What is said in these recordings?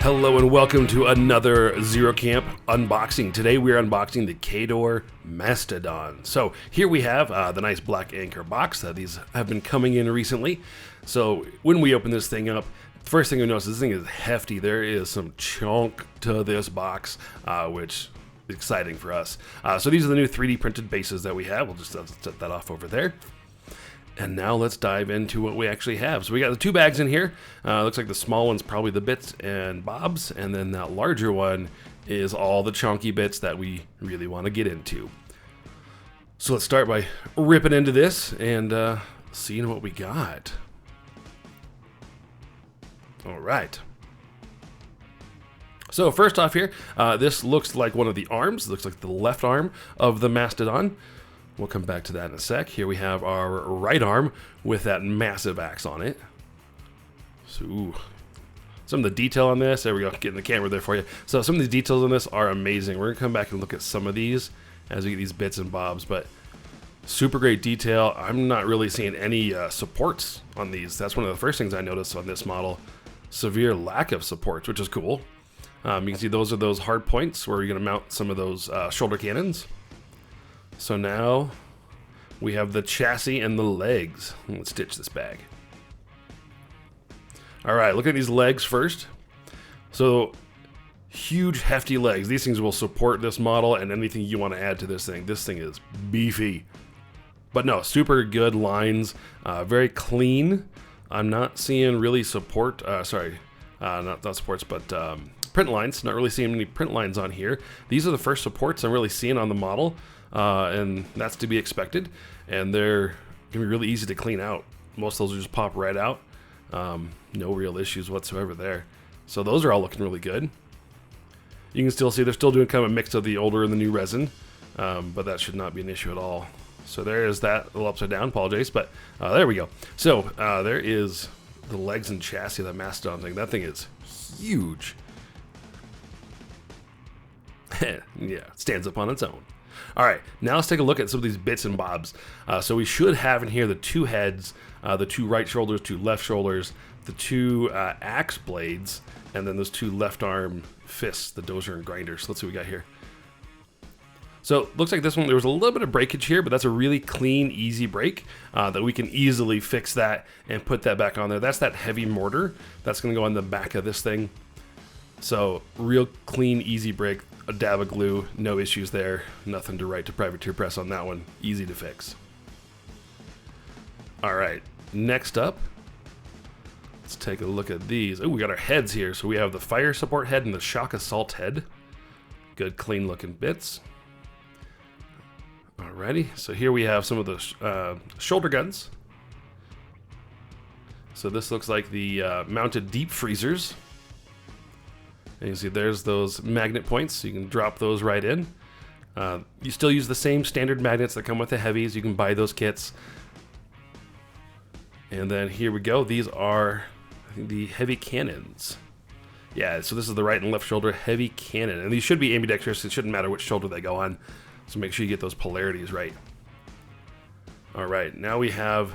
Hello and welcome to another Zero Camp unboxing. Today we are unboxing the Khador Mastodon. So here we have the nice black anchor box. These have been coming in recently. So when we open this thing up, the first thing you notice is this thing is hefty. There is some chunk to this box, which is exciting for us. So these are the new 3D printed bases that we have. We'll just set that off over there. And now let's dive into what we actually have. So we got the two bags in here. Looks like the small one's probably the bits and bobs, and then that larger one is all the chunky bits that we really want to get into. So let's start by ripping into this and seeing what we got. All right. So first off here, this looks like one of the arms. It looks like the left arm of the Mastodon. We'll come back to that in a sec. Here we have our right arm with that massive axe on it. So, ooh, some of the detail on this, there we go, getting the camera there for you. So some of these details on this are amazing. We're gonna come back and look at some of these as we get these bits and bobs, but super great detail. I'm not really seeing any supports on these. That's one of the first things I noticed on this model. Severe lack of supports, which is cool. You can see those are those hard points where you're gonna mount some of those shoulder cannons. So now we have the chassis and the legs. Let's stitch this bag. All right, look at these legs first. So huge, hefty legs. These things will support this model and anything you want to add to this thing. This thing is beefy. But no, super good lines, very clean. I'm not seeing really support, not supports, but print lines. Not really seeing any print lines on here. These are the first supports I'm really seeing on the model. And that's to be expected, and they're gonna be really easy to clean out. Most of those will just pop right out. No real issues whatsoever there. So those are all looking really good. You can still see they're still doing kind of a mix of the older and the new resin, but that should not be an issue at all. So there is that, a little upside down, apologize, but there we go. So there is the legs and chassis of that Mastodon thing. That thing is huge. Yeah, it stands up on its own. All right, now let's take a look at some of these bits and bobs. So we should have in here the two heads, the two right shoulders, two left shoulders, the two axe blades, and then those two left arm fists, the dozer and grinder. So let's see what we got here. So it looks like this one, there was a little bit of breakage here, but that's a really clean, easy break that we can easily fix that and put that back on there. That's that heavy mortar that's gonna go on the back of this thing. So real clean, easy break. A dab of glue, no issues there. Nothing to write to Privateer Press on that one. Easy to fix. All right, next up, let's take a look at these. Oh, we got our heads here. So we have the fire support head and the shock assault head. Good, clean looking bits. Alrighty, so here we have some of the shoulder guns. So this looks like the mounted deep freezers. And you see there's those magnet points, so you can drop those right in. You still use the same standard magnets that come with the heavies. You can buy those kits. And then here we go. These are, I think, the heavy cannons. Yeah, so this is the right and left shoulder heavy cannon. And these should be ambidextrous. It shouldn't matter which shoulder they go on. So make sure you get those polarities right. All right, now we have,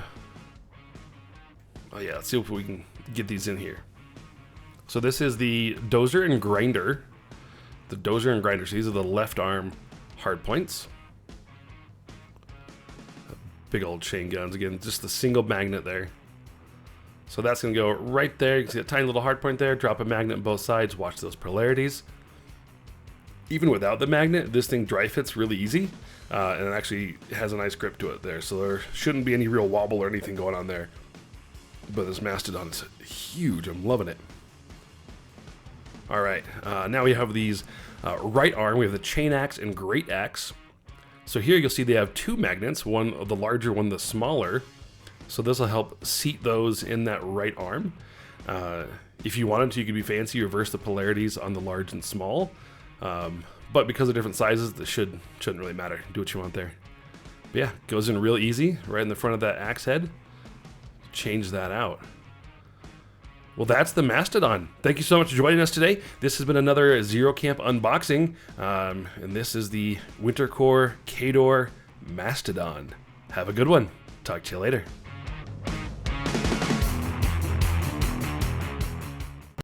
oh yeah, let's see if we can get these in here. So this is the dozer and grinder. The dozer and grinder. So these are the left arm hard points. Big old chain guns. Again, just the single magnet there. So that's going to go right there. You can see a tiny little hard point there. Drop a magnet on both sides. Watch those polarities. Even without the magnet, this thing dry fits really easy. And it actually has a nice grip to it there. So there shouldn't be any real wobble or anything going on there. But this Mastodon is huge. I'm loving it. All right, now we have these right arm. We have the chain axe and great axe. So here you'll see they have two magnets, one the larger, one the smaller. So this will help seat those in that right arm. If you wanted to, you could be fancy, reverse the polarities on the large and small. But because of different sizes, this shouldn't really matter. Do what you want there. But yeah, goes in real easy, right in the front of that axe head. Change that out. Well, that's the Mastodon. Thank you so much for joining us today. This has been another Zero Camp unboxing, and this is the Winter Korps Khador Mastodon. Have a good one. Talk to you later.